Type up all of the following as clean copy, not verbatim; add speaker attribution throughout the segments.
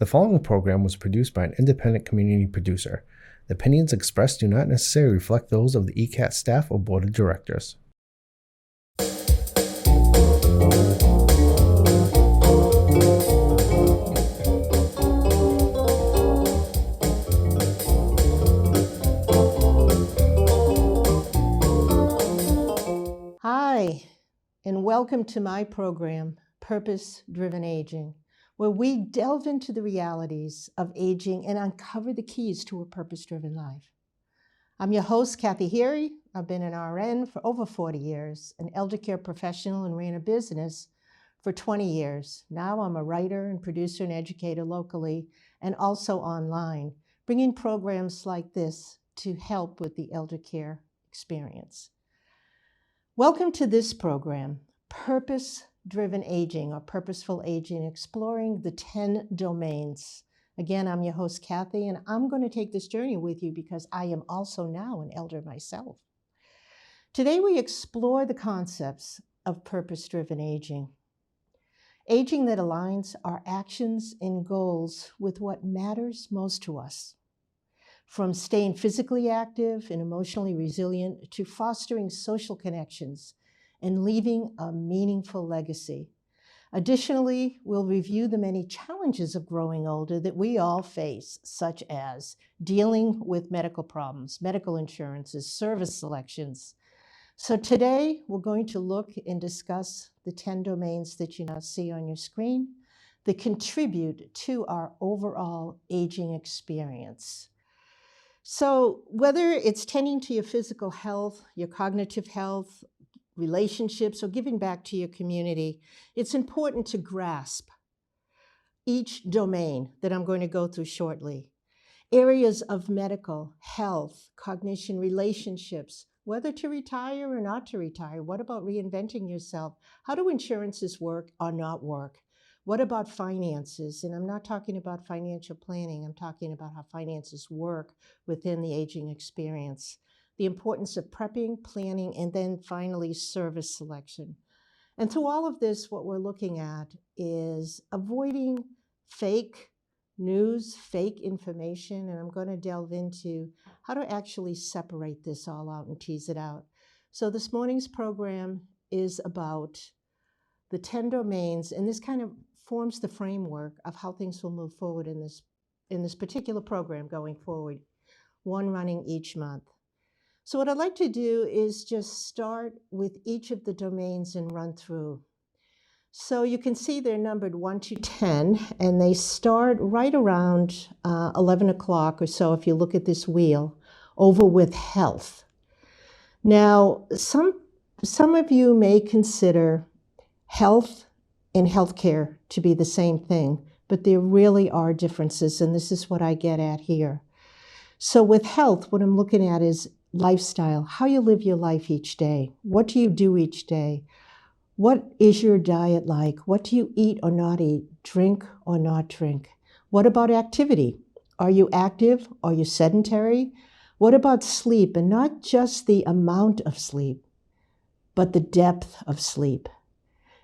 Speaker 1: The following program was produced by an independent community producer. The opinions expressed do not necessarily reflect those of the ECAT staff or board of directors.
Speaker 2: Hi, and welcome to my program, Purpose-Driven Aging, where we delve into the realities of aging and uncover the keys to a purpose-driven life. I'm your host, Kathy Heery. I've been an RN for over 40 years, an elder care professional, and ran a business for 20 years. Now I'm a writer and producer and educator locally and also online, bringing programs like this to help with the elder care experience. Welcome to this program, Purpose-Driven Aging or Purposeful Aging, exploring the 10 domains. Again, I'm your host, Kathy, and I'm going to take this journey with you because I am also now an elder myself. Today, we explore the concepts of purpose-driven aging. Aging that aligns our actions and goals with what matters most to us. From staying physically active and emotionally resilient to fostering social connections and leaving a meaningful legacy. Additionally, we'll review the many challenges of growing older that we all face, such as dealing with medical problems, medical insurances, service selections. So today, we're going to look and discuss the 10 domains that you now see on your screen that contribute to our overall aging experience. So whether it's tending to your physical health, your cognitive health, relationships, or giving back to your community, it's important to grasp each domain that I'm going to go through shortly. Areas of medical, health, cognition, relationships, whether to retire or not to retire. What about reinventing yourself? How do insurances work or not work? What about finances? And I'm not talking about financial planning. I'm talking about how finances work within the aging experience. The importance of prepping, planning, and then finally service selection. And through all of this, what we're looking at is avoiding fake news, fake information, and I'm going to delve into how to actually separate this all out and tease it out. So this morning's program is about the 10 domains, and this kind of forms the framework of how things will move forward in this particular program going forward, one running each month. So what I'd like to do is just start with each of the domains and run through. So you can see they're numbered 1 to 10, and they start right around 11 o'clock or so, if you look at this wheel, over with health. Now, some of you may consider health and healthcare to be the same thing, but there really are differences, and this is what I get at here. So with health, what I'm looking at is lifestyle, how you live your life each day. What do you do each day? What is your diet like? What do you eat or not eat? Drink or not drink? What about activity? Are you active? Are you sedentary? What about sleep? And not just the amount of sleep, but the depth of sleep.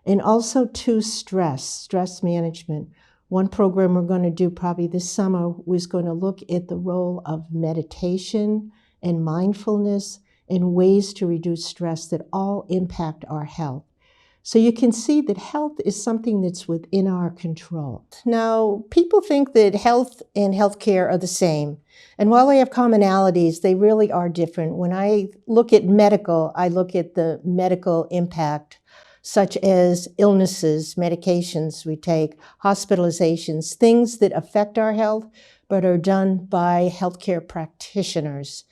Speaker 2: And also to stress management. One program we're going to do probably this summer was going to look at the role of meditation and mindfulness and ways to reduce stress that all impact our health. So you can see that health is something that's within our control. Now, people think that health and healthcare are the same. And while they have commonalities, they really are different. When I look at medical, I look at the medical impact, such as illnesses, medications we take, hospitalizations, things that affect our health, but are done by healthcare practitioners.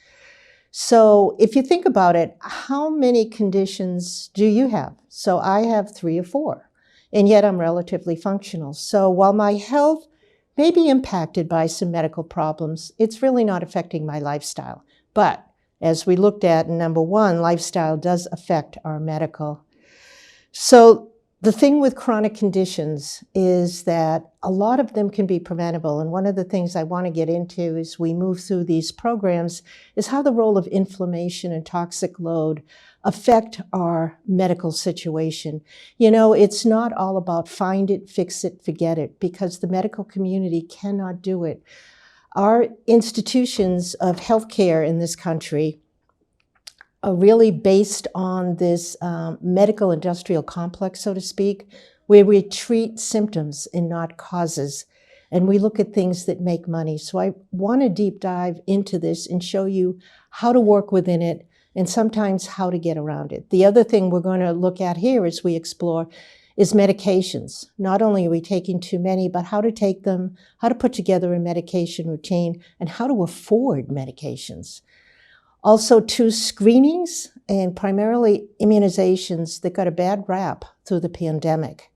Speaker 2: So if you think about it, how many conditions do you have? So I have 3 or 4, and yet I'm relatively functional. So while my health may be impacted by some medical problems, it's really not affecting my lifestyle. But as we looked at in number 1, lifestyle does affect our medical. So the thing with chronic conditions is that a lot of them can be preventable. And one of the things I want to get into as we move through these programs is how the role of inflammation and toxic load affect our medical situation. You know, it's not all about find it, fix it, forget it, because the medical community cannot do it. Our institutions of healthcare in this country are really based on this medical industrial complex, so to speak, where we treat symptoms and not causes. And we look at things that make money. So I want to deep dive into this and show you how to work within it and sometimes how to get around it. The other thing we're going to look at here as we explore is medications. Not only are we taking too many, but how to take them, how to put together a medication routine, and how to afford medications. Also, 2 screenings and primarily immunizations that got a bad rap through the pandemic.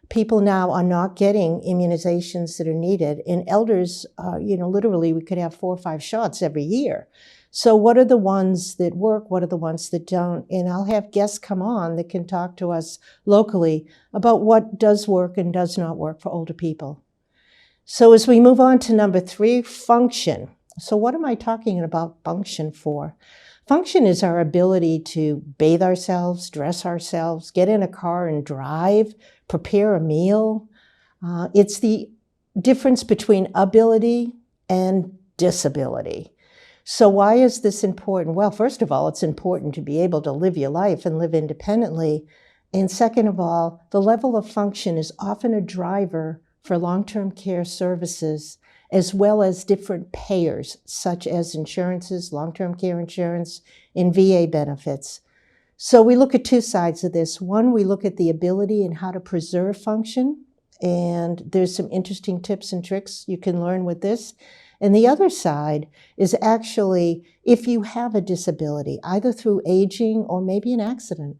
Speaker 2: People now are not getting immunizations that are needed. In elders, literally we could have 4 or 5 shots every year. So what are the ones that work? What are the ones that don't? And I'll have guests come on that can talk to us locally about what does work and does not work for older people. So as we move on to number 3, function. So what am I talking about function for? Function is our ability to bathe ourselves, dress ourselves, get in a car and drive, prepare a meal. It's the difference between ability and disability. So why is this important? Well, first of all, it's important to be able to live your life and live independently. And second of all, the level of function is often a driver for long-term care services, as well as different payers, such as insurances, long-term care insurance, and VA benefits. So we look at 2 sides of this. One, we look at the ability and how to preserve function, and there's some interesting tips and tricks you can learn with this. And the other side is actually, if you have a disability, either through aging or maybe an accident,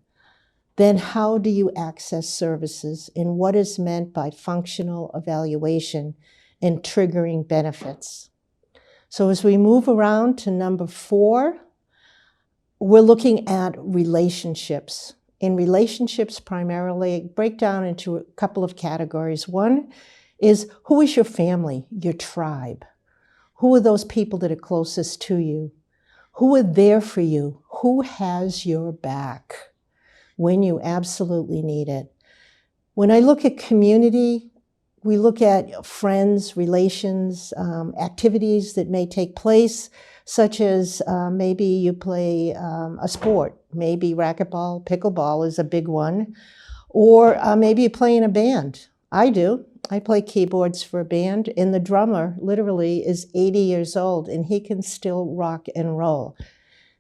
Speaker 2: then how do you access services and what is meant by functional evaluation and triggering benefits? So as we move around to number 4, we're looking at relationships. In relationships, primarily break down into a couple of categories. One is, who is your family, your tribe? Who are those people that are closest to you? Who are there for you? Who has your back when you absolutely need it? When I look at community, we look at friends, relations, activities that may take place, such as maybe you play a sport, maybe racquetball, pickleball is a big one, or maybe you play in a band. I do. I play keyboards for a band, and the drummer literally is 80 years old, and he can still rock and roll.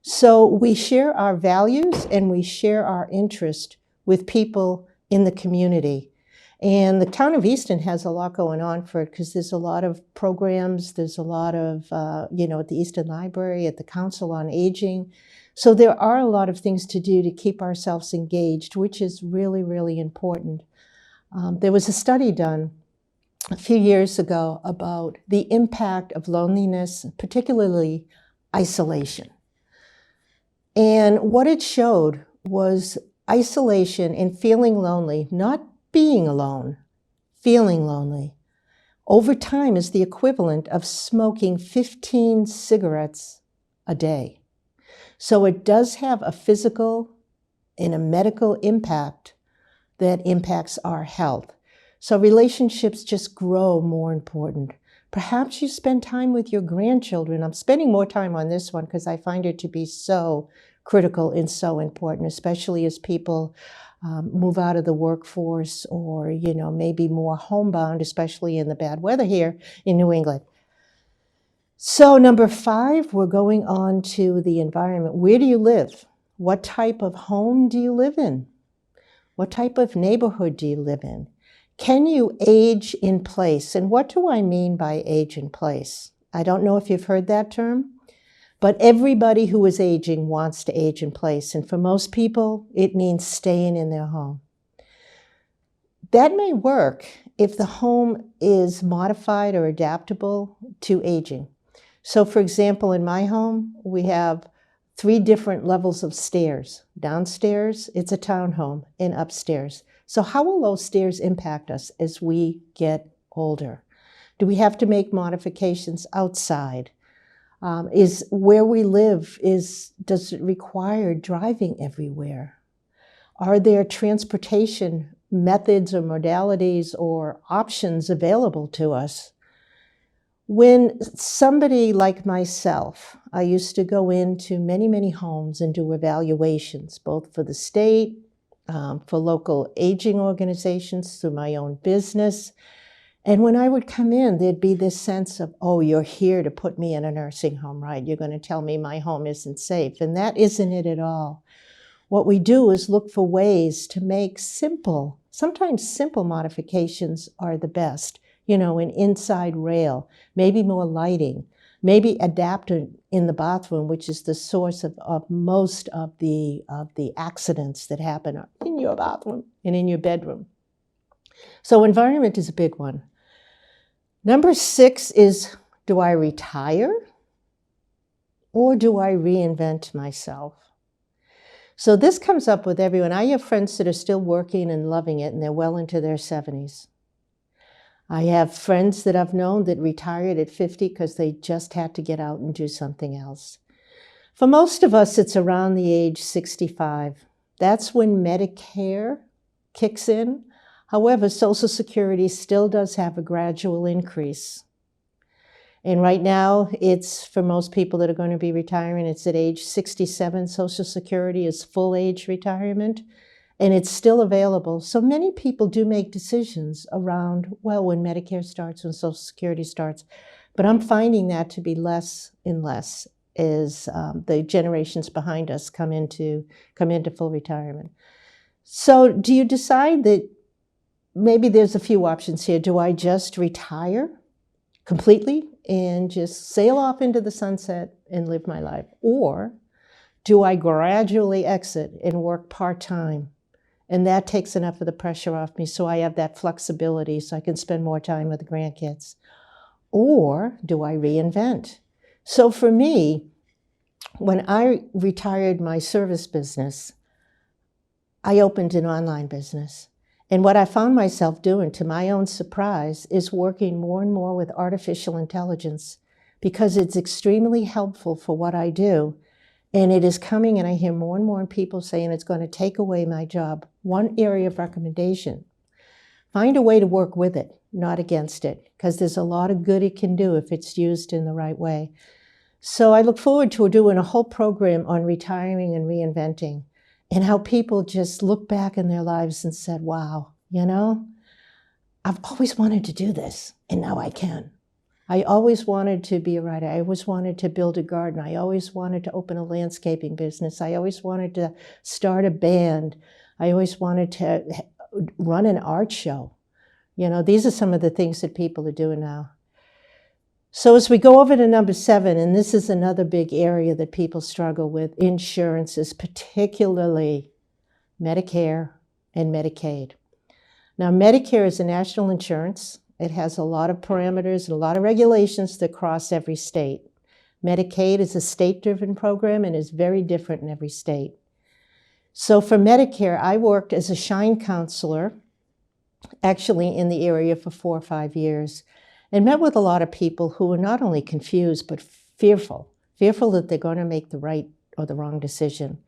Speaker 2: So we share our values and we share our interest with people in the community. And the town of Easton has a lot going on for it because there's a lot of programs, there's a lot of, at the Easton Library, at the Council on Aging. So there are a lot of things to do to keep ourselves engaged, which is really, really important. There was a study done a few years ago about the impact of loneliness, particularly isolation. And what it showed was isolation and feeling lonely, not being alone, feeling lonely, over time is the equivalent of smoking 15 cigarettes a day. So it does have a physical and a medical impact that impacts our health. So relationships just grow more important. Perhaps you spend time with your grandchildren. I'm spending more time on this one because I find it to be so critical and so important, especially as people move out of the workforce or, maybe more homebound, especially in the bad weather here in New England. So number 5, we're going on to the environment. Where do you live? What type of home do you live in? What type of neighborhood do you live in? Can you age in place? And what do I mean by age in place? I don't know if you've heard that term, but everybody who is aging wants to age in place. And for most people, it means staying in their home. That may work if the home is modified or adaptable to aging. So for example, in my home, we have 3 different levels of stairs. Downstairs, it's a townhome, and upstairs. So how will those stairs impact us as we get older? Do we have to make modifications outside? Is where we live, does it require driving everywhere? Are there transportation methods or modalities or options available to us? When somebody like myself, I used to go into many, many homes and do evaluations, both for the state, for local aging organizations, through my own business. And when I would come in, there'd be this sense of, oh, you're here to put me in a nursing home, right? You're going to tell me my home isn't safe. And that isn't it at all. What we do is look for ways to make sometimes simple modifications are the best. An inside rail, maybe more lighting, maybe adapting in the bathroom, which is the source of most of the accidents that happen in your bathroom and in your bedroom. So environment is a big one. Number 6 is, do I retire or do I reinvent myself? So this comes up with everyone. I have friends that are still working and loving it, and they're well into their 70s. I have friends that I've known that retired at 50 because they just had to get out and do something else. For most of us, it's around the age 65. That's when Medicare kicks in. However, Social Security still does have a gradual increase. And right now, it's for most people that are going to be retiring, it's at age 67. Social Security is full age retirement, and it's still available. So many people do make decisions around, well, when Medicare starts, when Social Security starts. But I'm finding that to be less and less as the generations behind us come into full retirement. So do you decide that maybe there's a few options here? Do I just retire completely and just sail off into the sunset and live my life? Or do I gradually exit and work part-time? And that takes enough of the pressure off me so I have that flexibility so I can spend more time with the grandkids. Or do I reinvent? So for me, when I retired my service business, I opened an online business. And what I found myself doing, to my own surprise, is working more and more with artificial intelligence because it's extremely helpful for what I do. And it is coming, and I hear more and more people saying it's going to take away my job. One area of recommendation, find a way to work with it, not against it, because there's a lot of good it can do if it's used in the right way. So I look forward to doing a whole program on retiring and reinventing, and how people just look back in their lives and said, wow, I've always wanted to do this, and now I can. I always wanted to be a writer. I always wanted to build a garden. I always wanted to open a landscaping business. I always wanted to start a band. I always wanted to run an art show. These are some of the things that people are doing now. So as we go over to number 7, and this is another big area that people struggle with, insurances, particularly Medicare and Medicaid. Now, Medicare is a national insurance. It has a lot of parameters and a lot of regulations that cross every state. Medicaid is a state-driven program and is very different in every state. So for Medicare, I worked as a Shine counselor, actually in the area for 4 or 5 years, and met with a lot of people who were not only confused, but fearful that they're going to make the right or the wrong decision.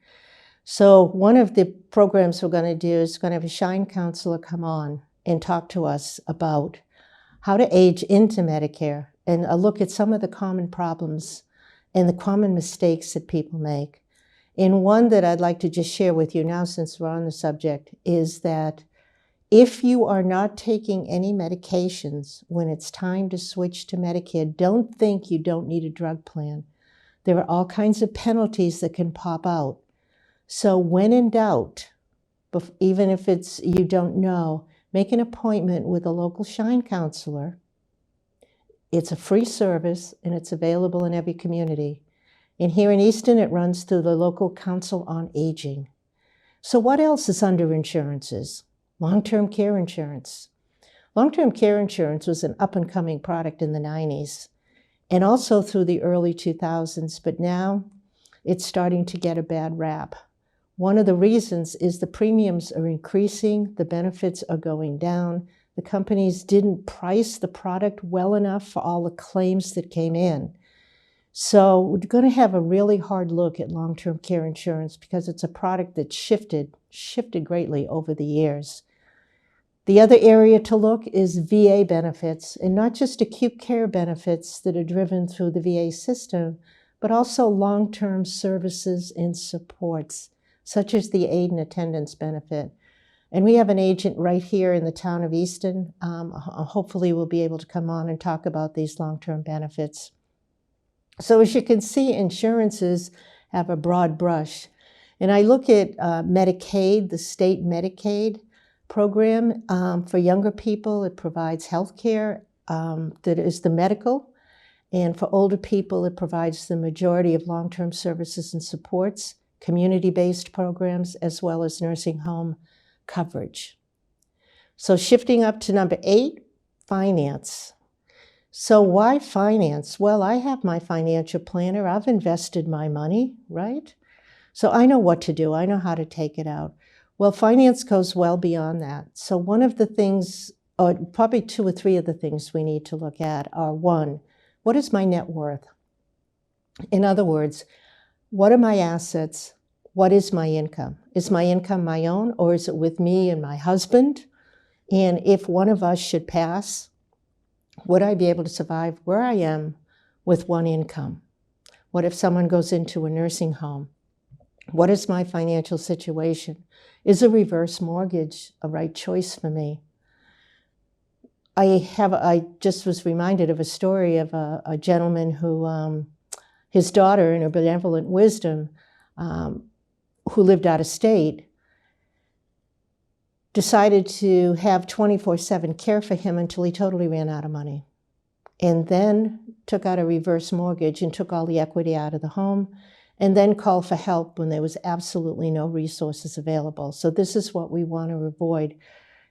Speaker 2: So one of the programs we're going to do is going to have a Shine counselor come on and talk to us about how to age into Medicare and a look at some of the common problems and the common mistakes that people make. And one that I'd like to just share with you now, since we're on the subject, is that if you are not taking any medications when it's time to switch to Medicare, don't think you don't need a drug plan. There are all kinds of penalties that can pop out. So when in doubt, even if it's you don't know, make an appointment with a local Shine counselor. It's a free service, and it's available in every community. And here in Easton, it runs through the local Council on Aging. So what else is under insurances? Long-term care insurance. Long-term care insurance was an up-and-coming product in the 90s and also through the early 2000s, but now it's starting to get a bad rap. One of the reasons is the premiums are increasing, the benefits are going down, the companies didn't price the product well enough for all the claims that came in. So we're going to have a really hard look at long-term care insurance because it's a product that shifted greatly over the years. The other area to look is VA benefits, and not just acute care benefits that are driven through the VA system, but also long-term services and supports, such as the aid and attendance benefit. And we have an agent right here in the town of Easton. Hopefully we'll be able to come on and talk about these long-term benefits. So as you can see, insurances have a broad brush. And I look at Medicaid, the state Medicaid program. For younger people, it provides health care that is the medical. And for older people, it provides the majority of long-term services and supports, community-based programs, as well as nursing home coverage. So shifting up to number 8, finance. So why finance? Well, I have my financial planner. I've invested my money, right? So I know what to do. I know how to take it out. Well, finance goes well beyond that. So one of the things, or probably 2 or 3 of the things we need to look at are, 1, what is my net worth? In other words, what are my assets? What is my income? Is my income my own, or is it with me and my husband? And if one of us should pass, would I be able to survive where I am with one income? What if someone goes into a nursing home? What is my financial situation? Is a reverse mortgage a right choice for me? I just was reminded of a story of a gentleman who, his daughter, in her benevolent wisdom, who lived out of state, decided to have 24/7 care for him until he totally ran out of money. And then took out a reverse mortgage and took all the equity out of the home, and then called for help when there was absolutely no resources available. So this is what we want to avoid.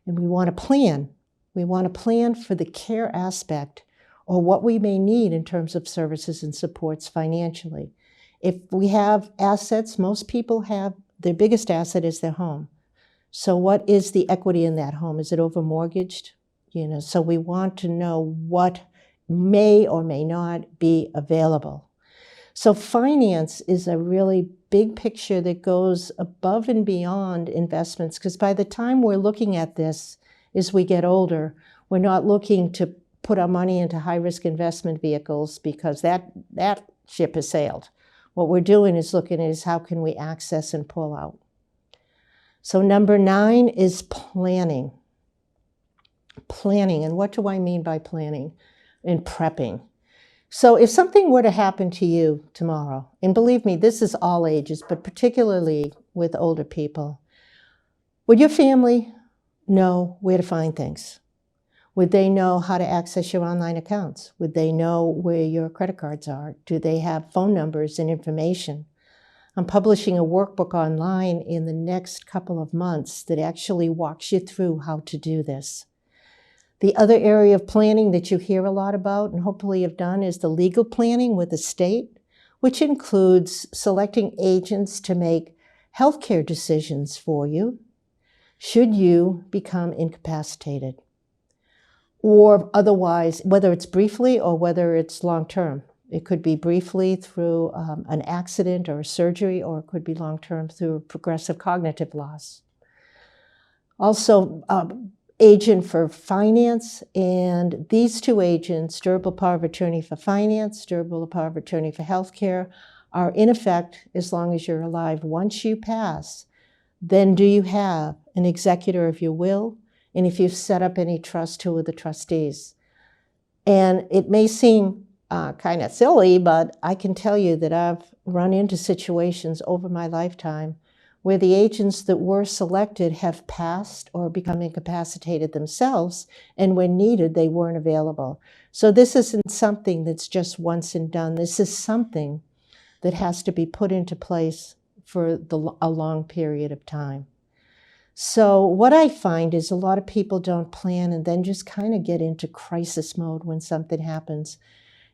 Speaker 2: And we want to plan. We want to plan for the care aspect or what we may need in terms of services and supports financially. If we have assets, most people have, their biggest asset is their home. So what is the equity in that home? Is it over-mortgaged? So we want to know what may or may not be available. So finance is a really big picture that goes above and beyond investments, because by the time we're looking at this, as we get older, we're not looking to put our money into high-risk investment vehicles because that ship has sailed. What we're doing is looking at is how can we access and pull out. So number 9 is planning. Planning, and what do I mean by planning? And prepping. So if something were to happen to you tomorrow, and believe me, this is all ages, but particularly with older people, would your family know where to find things? Would they know how to access your online accounts? Would they know where your credit cards are? Do they have phone numbers and information? I'm publishing a workbook online in the next couple of months that actually walks you through how to do this. The other area of planning that you hear a lot about and hopefully have done is the legal planning with the state, which includes selecting agents to make healthcare decisions for you should you become incapacitated, or otherwise, whether it's briefly or whether it's long-term. It could be briefly through an accident or a surgery, or it could be long-term through progressive cognitive loss. Also, agent for finance, and these 2 agents, durable power of attorney for finance, durable power of attorney for healthcare, are in effect as long as you're alive. Once you pass, then do you have an executor of your will? And if you've set up any trust, who are the trustees? And it may seem kind of silly, but I can tell you that I've run into situations over my lifetime where the agents that were selected have passed or become incapacitated themselves, and when needed, they weren't available. So this isn't something that's just once and done. This is something that has to be put into place for a long period of time. So what I find is a lot of people don't plan and then just kind of get into crisis mode when something happens.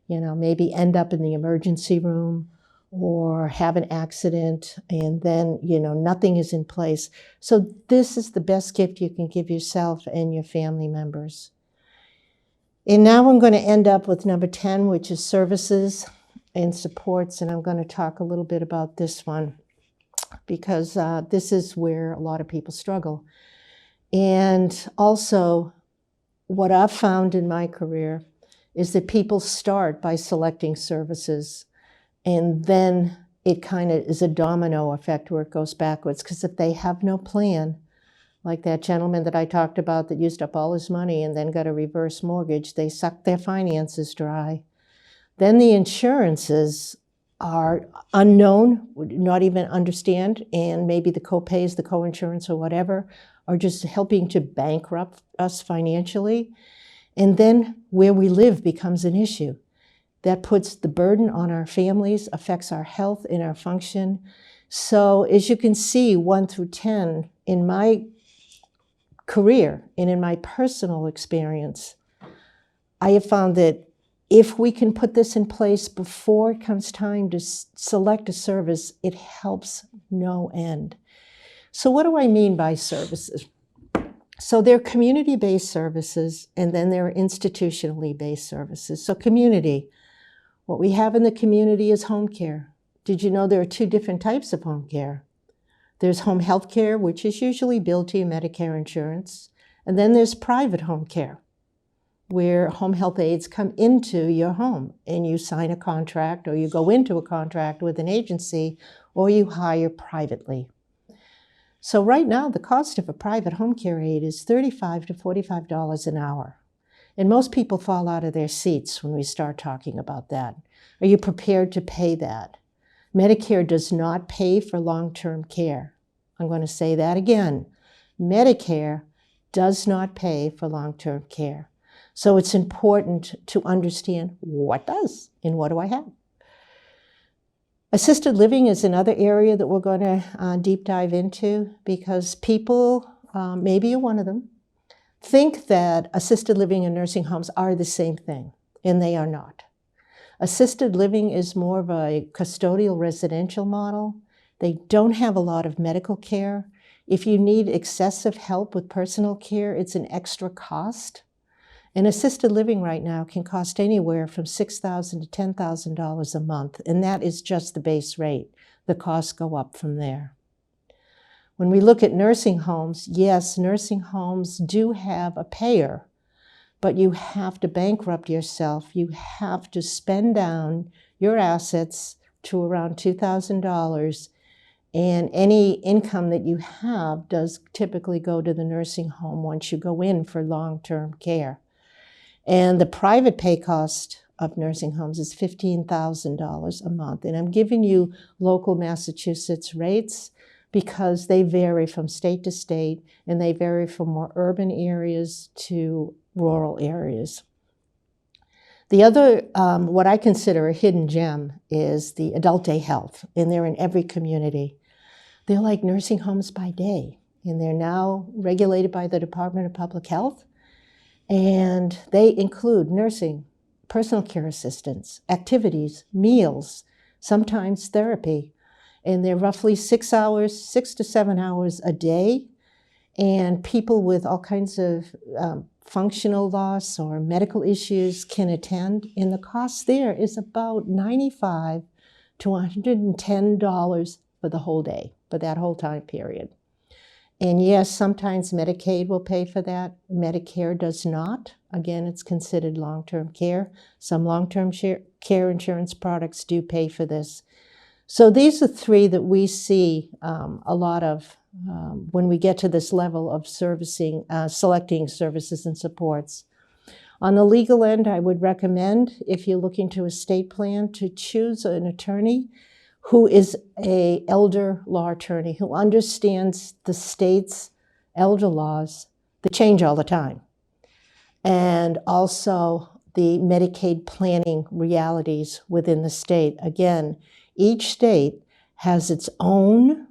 Speaker 2: Maybe end up in the emergency room or have an accident, and then, nothing is in place. So this is the best gift you can give yourself and your family members. And now I'm going to end up with number 10, which is services. and supports, and I'm going to talk a little bit about this one because this is where a lot of people struggle. And also, what I've found in my career is that people start by selecting services, and then it kind of is a domino effect where it goes backwards, because if they have no plan, like that gentleman that I talked about that used up all his money and then got a reverse mortgage, they sucked their finances dry. Then the insurances are unknown, would not even understand, and maybe the co-pays, the co-insurance or whatever, are just helping to bankrupt us financially. And then where we live becomes an issue. That puts the burden on our families, affects our health and our function. So as you can see, 1 through 10, in my career and in my personal experience, I have found that if we can put this in place before it comes time to select a service, it helps no end. So what do I mean by services? So there are community-based services, and then there are institutionally based services. So community, what we have in the community is home care. Did you know there are 2 different types of home care? There's home health care, which is usually billed to your Medicare insurance, and then there's private home care, where home health aides come into your home and you sign a contract, or you go into a contract with an agency, or you hire privately. So right now, the cost of a private home care aide is $35 to $45 an hour. And most people fall out of their seats when we start talking about that. Are you prepared to pay that? Medicare does not pay for long-term care. I'm going to say that again. Medicare does not pay for long-term care. So it's important to understand what does and what do I have. Assisted living is another area that we're going to deep dive into, because people, maybe you're one of them, think that assisted living and nursing homes are the same thing, and they are not. Assisted living is more of a custodial residential model. They don't have a lot of medical care. If you need excessive help with personal care, it's an extra cost. And assisted living right now can cost anywhere from $6,000 to $10,000 a month, and that is just the base rate. The costs go up from there. When we look at nursing homes, yes, nursing homes do have a payer, but you have to bankrupt yourself. You have to spend down your assets to around $2,000, and any income that you have does typically go to the nursing home once you go in for long-term care. And the private pay cost of nursing homes is $15,000 a month. And I'm giving you local Massachusetts rates because they vary from state to state, and they vary from more urban areas to rural areas. The other, what I consider a hidden gem, is the adult day health, and they're in every community. They're like nursing homes by day, and they're now regulated by the Department of Public Health. And they include nursing, personal care assistance, activities, meals, sometimes therapy. And they're roughly 6 to 7 hours a day. And people with all kinds of functional loss or medical issues can attend. And the cost there is about $95 to $110 for the whole day, for that whole time period. And yes, sometimes Medicaid will pay for that. Medicare does not. Again, it's considered long-term care. Some long-term care insurance products do pay for this. So these are 3 that we see a lot of when we get to this level of selecting services and supports. On the legal end, I would recommend, if you're looking to estate plan, to choose an attorney who is an elder law attorney, who understands the state's elder laws that change all the time, and also the Medicaid planning realities within the state. Again, each state has its own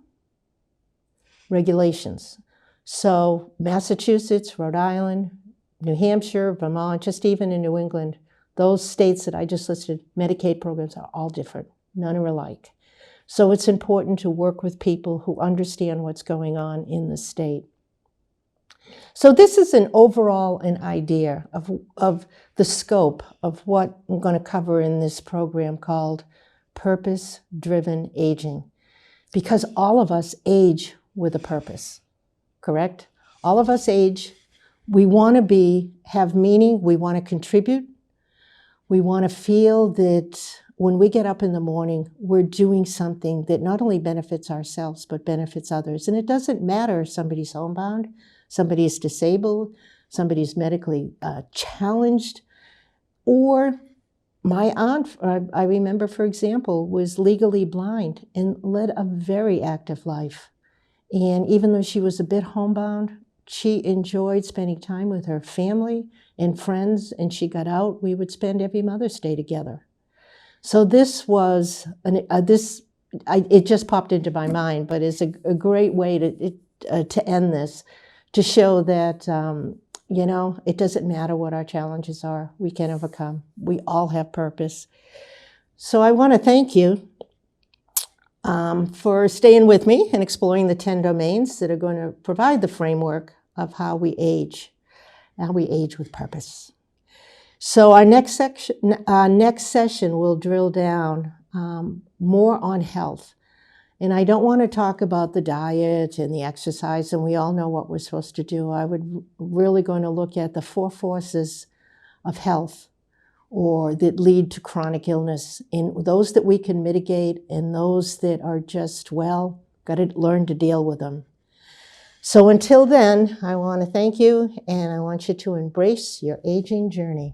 Speaker 2: regulations. So Massachusetts, Rhode Island, New Hampshire, Vermont, just even in New England, those states that I just listed, Medicaid programs are all different. None are alike. So it's important to work with people who understand what's going on in the state. So this is an idea of the scope of what I'm going to cover in this program called purpose-driven aging. Because all of us age with a purpose, correct? All of us age. We want to have meaning. We want to contribute. We want to feel that when we get up in the morning, we're doing something that not only benefits ourselves, but benefits others. And it doesn't matter if somebody's homebound, somebody's disabled, somebody's medically challenged, or my aunt, I remember, for example, was legally blind and led a very active life. And even though she was a bit homebound, she enjoyed spending time with her family and friends, and she got out. We would spend every Mother's Day together. So this was, it just popped into my mind, but it's a great way to end this, to show that, it doesn't matter what our challenges are, we can overcome. We all have purpose. So I want to thank you for staying with me and exploring the 10 domains that are going to provide the framework of how we age with purpose. So our next session will drill down more on health. And I don't want to talk about the diet and the exercise, and we all know what we're supposed to do. I would really going to look at the 4 forces of health, or that lead to chronic illness, in those that we can mitigate and those that are just, got to learn to deal with them. So until then, I want to thank you, and I want you to embrace your aging journey.